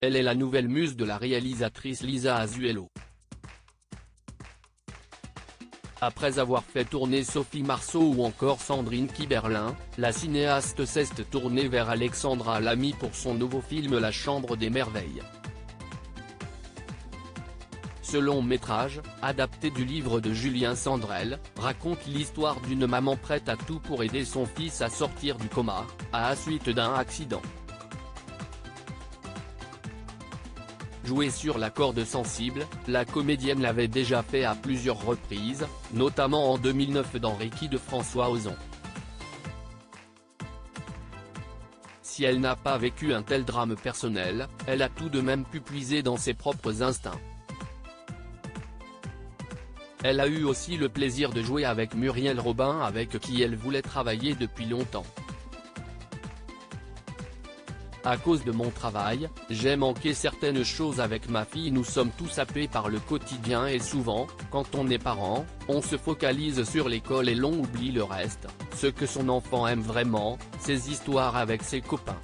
Elle est la nouvelle muse de la réalisatrice Lisa Azuelo. Après avoir fait tourner Sophie Marceau ou encore Sandrine Kiberlin, la cinéaste s'est tournée vers Alexandra Lamy pour son nouveau film La Chambre des Merveilles. Ce long métrage, adapté du livre de Julien Sandrel, raconte l'histoire d'une maman prête à tout pour aider son fils à sortir du coma, à la suite d'un accident. Jouer sur la corde sensible, la comédienne l'avait déjà fait à plusieurs reprises, notamment en 2009 dans Reiki de François Ozon. Si elle n'a pas vécu un tel drame personnel, elle a tout de même pu puiser dans ses propres instincts. Elle a eu aussi le plaisir de jouer avec Muriel Robin avec qui elle voulait travailler depuis longtemps. À cause de mon travail, j'ai manqué certaines choses avec ma fille. Nous sommes tous happés par le quotidien et souvent, quand on est parent, on se focalise sur l'école et l'on oublie le reste, ce que son enfant aime vraiment, ses histoires avec ses copains.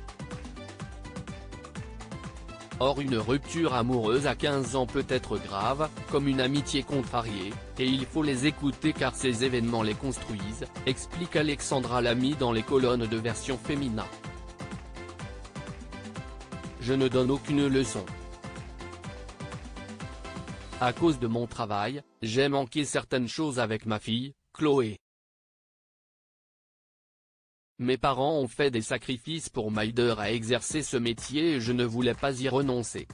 Or une rupture amoureuse à 15 ans peut être grave, comme une amitié contrariée, et il faut les écouter car ces événements les construisent, explique Alexandra Lamy dans les colonnes de Version Féminin. Je ne donne aucune leçon. À cause de mon travail, j'ai manqué certaines choses avec ma fille, Chloé. Mes parents ont fait des sacrifices pour m'aider à exercer ce métier et je ne voulais pas y renoncer.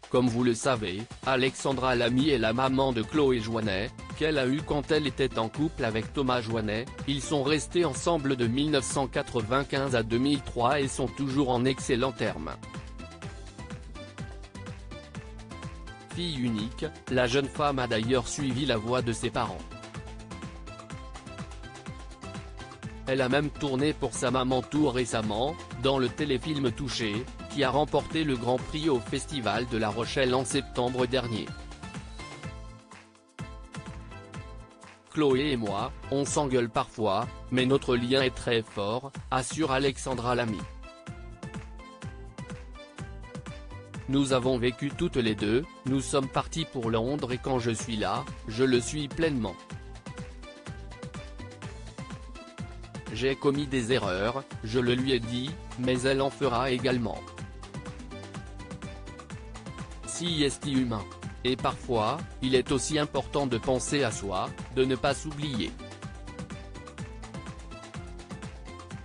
Comme vous le savez, Alexandra Lamy est la maman de Chloé Joinet, qu'elle a eue quand elle était en couple avec Thomas Joinet. Ils sont restés ensemble de 1995 à 2003 et sont toujours en excellents termes. Fille unique, la jeune femme a d'ailleurs suivi la voie de ses parents. Elle a même tourné pour sa maman tout récemment, dans le téléfilm Touché, qui a remporté le Grand Prix au Festival de La Rochelle en septembre dernier. Chloé et moi, on s'engueule parfois, mais notre lien est très fort, assure Alexandra Lamy. Nous avons vécu toutes les deux, nous sommes partis pour Londres et quand je suis là, je le suis pleinement. J'ai commis des erreurs, je le lui ai dit, mais elle en fera également. Si est humain. Et parfois, il est aussi important de penser à soi, de ne pas s'oublier.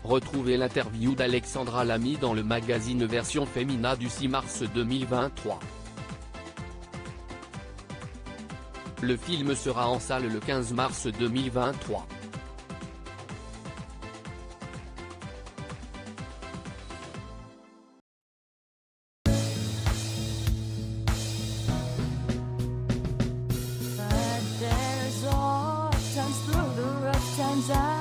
Retrouvez l'interview d'Alexandra Lamy dans le magazine Version Féminin du 6 mars 2023. Le film sera en salle le 15 mars 2023. Times